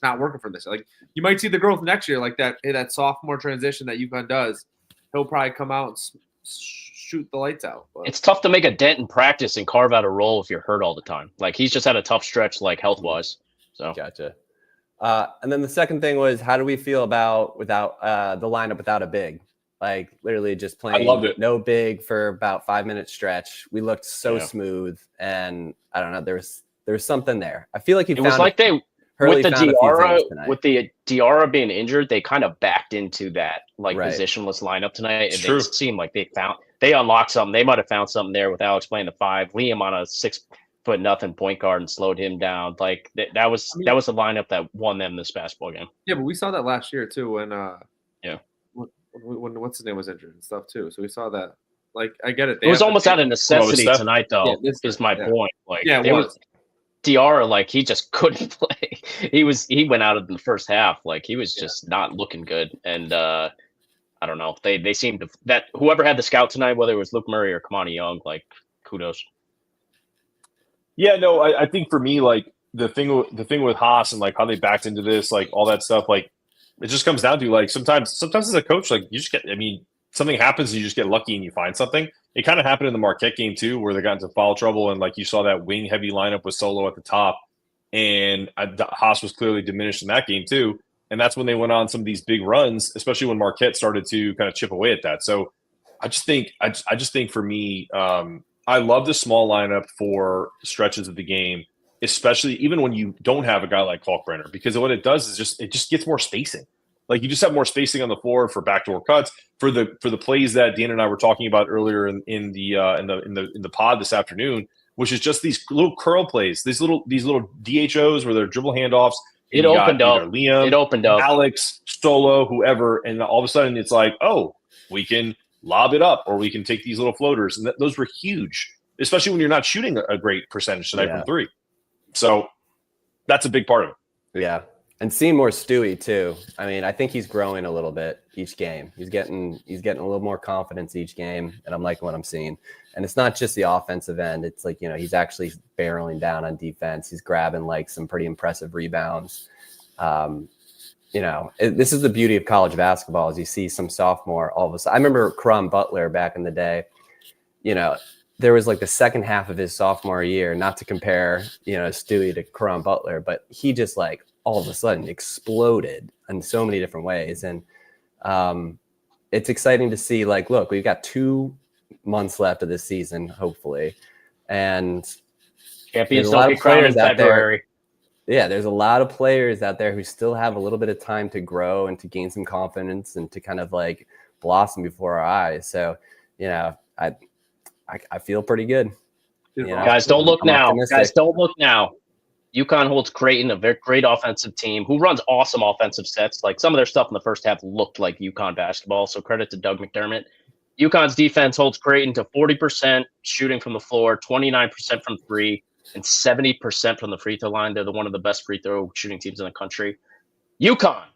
not working for this. Like, you might see the growth next year, like that sophomore transition that UConn does. He'll probably come out shoot the lights out. But It's tough to make a dent in practice and carve out a role if you're hurt all the time. Like he's just had a tough stretch, like health wise. So Gotcha. And then the second thing was, how do we feel about without the lineup without a big? Like literally just playing no big for about 5 minute stretch. We looked so smooth, and I don't know, there was something there. I feel like it was like with the Diarra being injured, they kind of backed into that positionless lineup tonight, and they seemed like they unlocked something. They might have found something there with Alex playing the 5, Liam on a 6'0" point guard and slowed him down. Like that was the lineup that won them this basketball game. Yeah, but we saw that last year too when when what's his name was injured and stuff too. So we saw that. Like I get it. It was almost out of necessity tonight, though. Is my point. Like it was. Diarra, like he just couldn't play. He went out of the first half. Like he was just not looking good. And I don't know. They seemed to that whoever had the scout tonight, whether it was Luke Murray or Kamani Young, like kudos. Yeah, no, I think for me, like the thing with Haas and like how they backed into this, like all that stuff, like it just comes down to like sometimes as a coach, like you just get, I mean, something happens and you just get lucky and you find something. It kind of happened in the Marquette game too, where they got into foul trouble and like you saw that wing heavy lineup with Solo at the top, and Haas was clearly diminished in that game too. And that's when they went on some of these big runs, especially when Marquette started to kind of chip away at that. So I just think for me, I love the small lineup for stretches of the game, especially even when you don't have a guy like Kalkbrenner, because what it does is it just gets more spacing. Like you just have more spacing on the floor for backdoor cuts, for the plays that Dan and I were talking about earlier in the pod this afternoon, which is just these little curl plays, these little DHOs where they're dribble handoffs. It opened up. Liam, it opened up. Alex, Solo, whoever, and all of a sudden it's like, oh, we can lob it up, or we can take these little floaters, and those were huge, especially when you're not shooting a great percentage tonight from three. So that's a big part of it. Yeah. And seeing more Stewie too. I mean, I think he's growing a little bit each game. He's getting a little more confidence each game, and I'm liking what I'm seeing. And it's not just the offensive end. It's like, he's actually barreling down on defense. He's grabbing like some pretty impressive rebounds. This is the beauty of college basketball, is you see some sophomore all of a sudden. I remember Karaban Butler back in the day. There was like the second half of his sophomore year, not to compare, Stewie to Karaban Butler, but he just like all of a sudden exploded in so many different ways. And it's exciting to see, like, look, we've got 2 months left of this season, hopefully. And champions don't get crowned in February. Yeah, there's a lot of players out there who still have a little bit of time to grow and to gain some confidence and to kind of like blossom before our eyes. So, I feel pretty good. Guys, don't look now. Guys, don't look now. UConn holds Creighton, a very great offensive team who runs awesome offensive sets. Like some of their stuff in the first half looked like UConn basketball. So credit to Doug McDermott. UConn's defense holds Creighton to 40% shooting from the floor, 29% from three, and 70% from the free throw line. They're one of the best free throw shooting teams in the country. UConn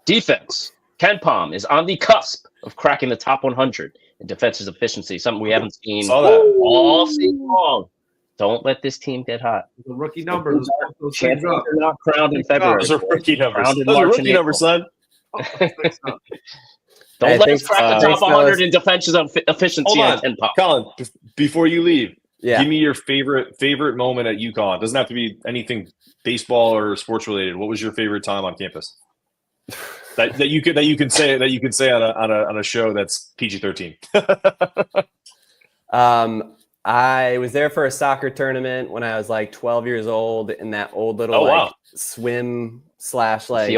defense, Ken Pom is on the cusp of cracking the top 100 in defensive efficiency, something we haven't seen all season long. Don't let this team get hot. The rookie numbers. Champions are not crowned in February. Those are rookie numbers. Those are rookie numbers, son. Don't let us crack the top 100 in defensive efficiency on Ken Pom. Colin, before you leave, give me your favorite moment at UConn. It doesn't have to be anything baseball or sports related. What was your favorite time on campus? that you can say on a show that's PG-13. I was there for a soccer tournament when I was like 12 years old in that old little swim / like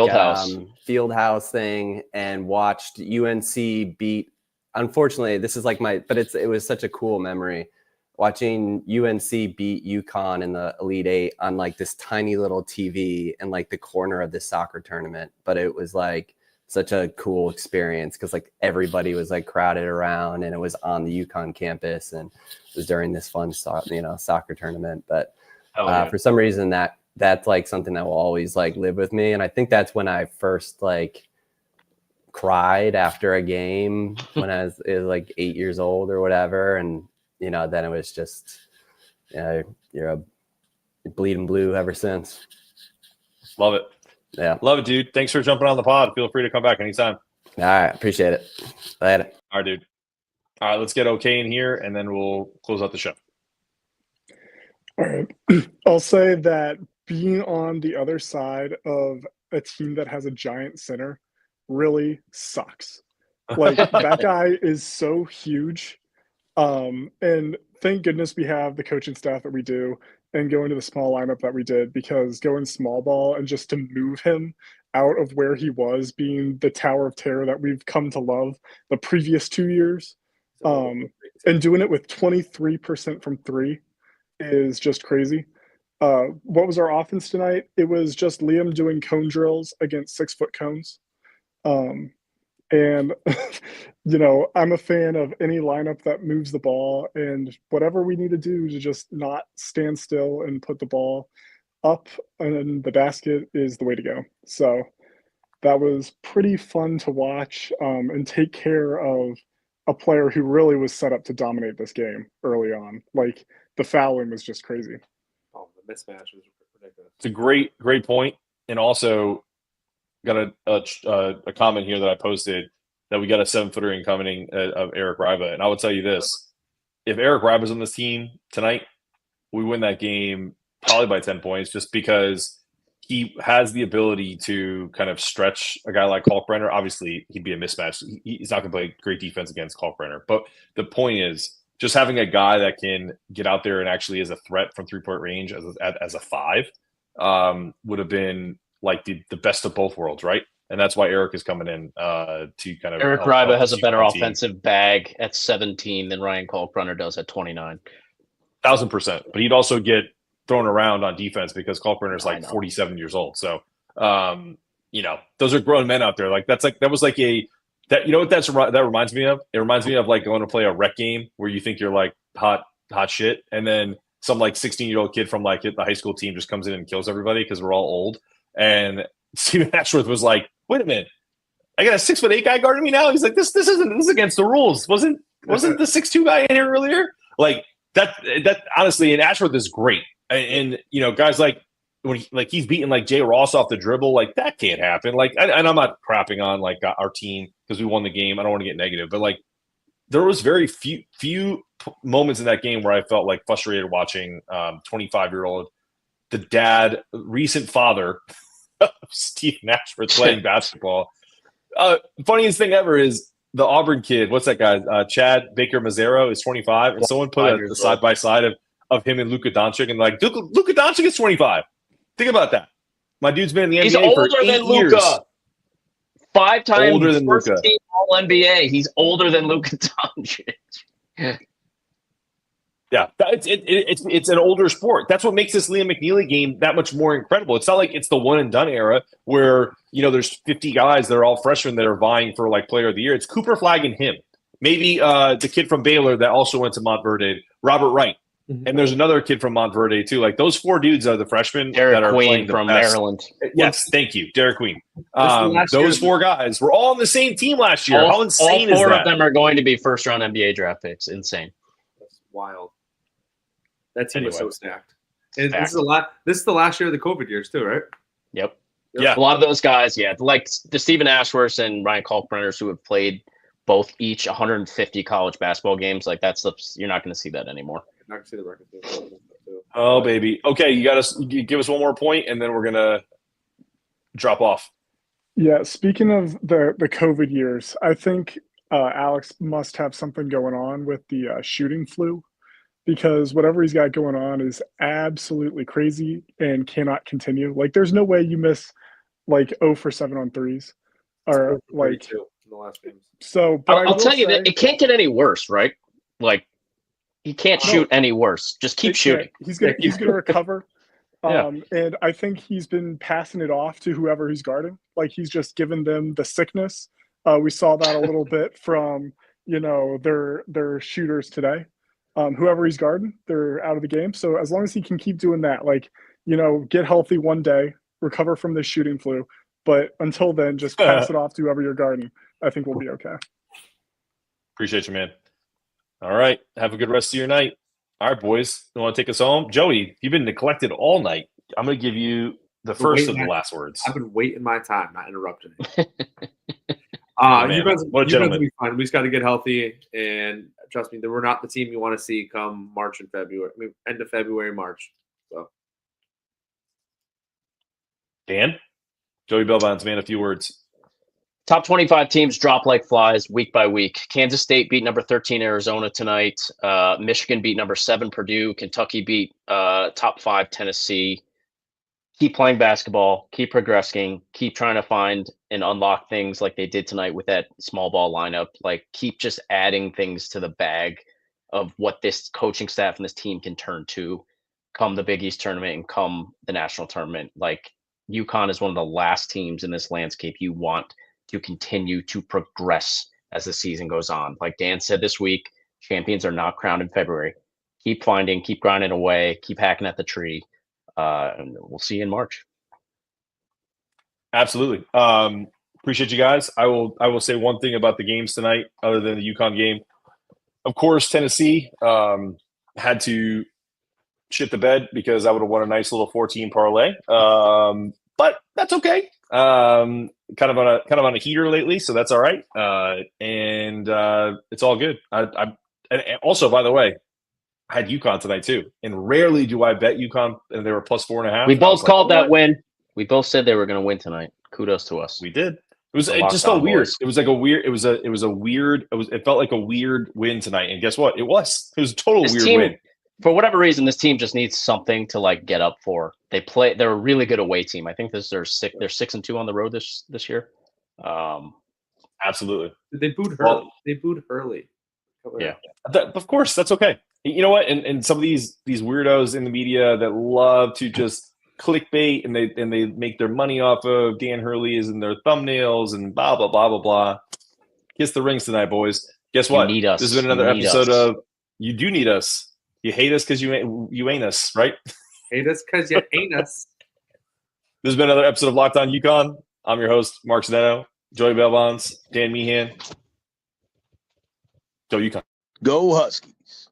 field house thing, and watched UNC beat. Unfortunately, this is like it was such a cool memory watching UNC beat UConn in the Elite Eight on like this tiny little TV in like the corner of this soccer tournament. But it was like such a cool experience because like everybody was like crowded around, and it was on the UConn campus, and it was during this fun soccer tournament. But for some reason that's like something that will always like live with me. And I think that's when I first like cried after a game when I was like 8 years old or whatever. And then it was just, you're bleeding blue ever since. Love it. Yeah. Love it, dude. Thanks for jumping on the pod. Feel free to come back anytime. All right. Appreciate it. Later. All right, dude. All right, let's get OK in here, and then we'll close out the show. All right. I'll say that being on the other side of a team that has a giant center really sucks. Like, that guy is so huge. And thank goodness we have the coaching staff that we do and go into the small lineup that we did, because going small ball and just to move him out of where he was, being the tower of terror that we've come to love the previous 2 years, and doing it with 23% from three is just crazy. What was our offense tonight? It was just Liam doing cone drills against 6-foot cones. And, I'm a fan of any lineup that moves the ball, and whatever we need to do to just not stand still and put the ball up and the basket is the way to go. So that was pretty fun to watch, and take care of a player who really was set up to dominate this game early on. Like, the fouling was just crazy. Oh, the mismatch was ridiculous. It's a great point. And also got a comment here that I posted that we got a 7-footer incoming of Eric Riva. And I will tell you this, if Eric Riva's on this team tonight, we win that game probably by 10 points, just because he has the ability to kind of stretch a guy like Kalkbrenner. Obviously, he'd be a mismatch. He's not going to play great defense against Kalkbrenner. But the point is, just having a guy that can get out there and actually is a threat from 3-point range as a 5 would have been like the best of both worlds, right? And that's why Eric is coming in to kind of. Eric Riva has a better offensive bag at 17 than Ryan Kalkbrenner does at 29. 1,000%. But he'd also get thrown around on defense because Kalkbrenner is like 47 years old. So, those are grown men out there. Like that was like that reminds me of? It reminds me of like going to play a rec game where you think you're like hot shit, and then some like 16-year-old kid from like the high school team just comes in and kills everybody because we're all old. And Stephen Ashworth was like, "Wait a minute, I got a 6'8" guy guarding me now." He's like, "This is against the rules. Wasn't the 6'2" guy in here earlier?" Like that honestly, and Ashworth is great. And guys like when he's beating like Jay Ross off the dribble, like that can't happen. Like, and I'm not crapping on like our team because we won the game. I don't want to get negative, but like there was very few moments in that game where I felt like frustrated watching 25-year-old, the dad, recent father of Stephen Ashworth playing basketball. Funniest thing ever is the Auburn kid. What's that guy? Chad Baker Mazzaro is 25, and someone put a side by side of him and Luka Doncic, and like Luka Doncic is 25. Think about that. My dude's been in the NBA for 8 years. Luka. 5 times older than first Luka. team All NBA. He's older than Luka Doncic. Yeah, it's an older sport. That's what makes this Liam McNeely game that much more incredible. It's not like it's the one and done era where there's 50 guys that are all freshmen that are vying for like player of the year. It's Cooper Flagg and him. Maybe the kid from Baylor that also went to Montverde, Robert Wright. Mm-hmm. And there's another kid from Montverde too. Like those 4 dudes are the freshmen that are Queen from best. Maryland. Yes, thank you, Derek Queen. Those 4 guys were all on the same team last year. How insane is that? All 4 of them are going to be first-round NBA draft picks. Insane. That's wild. That team was so stacked. And this is the last year of the COVID years too, right? Yep. Yeah. A lot of those guys, like the Stephen Ashworth and Ryan Kalkbrenners who have played each 150 college basketball games. Like you're not going to see that anymore. Not going to see the record. Oh, baby. Okay, you give us one more point, and then we're going to drop off. Yeah, speaking of the COVID years, I think Alex must have something going on with the shooting flu, because whatever he's got going on is absolutely crazy and cannot continue. Like, there's no way you miss like 0 for 7 on threes, or like in the last games. So, but I'll tell you that it can't get any worse, right? Like, he can't shoot any worse. Just keep shooting. He's gonna recover. And I think he's been passing it off to whoever he's guarding. Like, he's just given them the sickness. We saw that a little bit from their shooters today. Whoever he's guarding, they're out of the game. So as long as he can keep doing that, like, get healthy one day, recover from this shooting flu, but until then, just pass it off to whoever you're guarding. I think we'll be okay. Appreciate you, man. All right. Have a good rest of your night. All right, boys. You want to take us home? Joey, you've been neglected all night. I'm going to give you the first of the last words. I've been waiting my time, not interrupting it. Man, You guys, what a gentleman. be fine. We just got to get healthy, and trust me, we're not the team you want to see come March and February. I mean, end of February, March. So, Dan, Joey Bellbonds, man, a few words. Top 25 teams drop like flies week by week. Kansas State beat number 13 Arizona tonight. Michigan beat number 7 Purdue. Kentucky beat top 5 Tennessee. Keep playing basketball. Keep progressing. Keep trying to find and unlock things like they did tonight with that small ball lineup. Like, keep just adding things to the bag of what this coaching staff and this team can turn to come the Big East tournament and come the national tournament. Like, UConn is one of the last teams in this landscape you want to continue to progress as the season goes on. Like Dan said this week, champions are not crowned in February. Keep finding, keep grinding away, keep hacking at the tree, and we'll see you in March. Absolutely. Appreciate you guys. I will say one thing about the games tonight, other than the UConn game. Of course, Tennessee had to shit the bed because I would have won a nice little 14 parlay. But that's okay. Kind of on a heater lately, so that's all right. And it's all good. And also, by the way, I had UConn tonight too. And rarely do I bet UConn, and they were plus 4.5. We both called that win. We both said they were going to win tonight. Kudos to us. We did. It just felt weird. Boys. It was like a weird. It felt like a weird win tonight. And guess what? It was a total weird win. For whatever reason, this team just needs something to like get up for. They're a really good away team. I think this is their 6-2 on the road this year. Absolutely. They booed Hurley. They booed Hurley. Yeah. Of course, that's okay. You know what? And some of these weirdos in the media that love to just clickbait and they make their money off of Dan Hurley's and their thumbnails and blah blah blah blah blah. Kiss the rings tonight, boys. Guess what? You need us. This has been another episode of You Do Need Us. You hate us because you ain't us, right? Hate us because you ain't us. This has been another episode of Locked On UConn. I'm your host, Mark Zanetto, Joey Bellbonds, Dan Meehan. Go UConn. Go Huskies.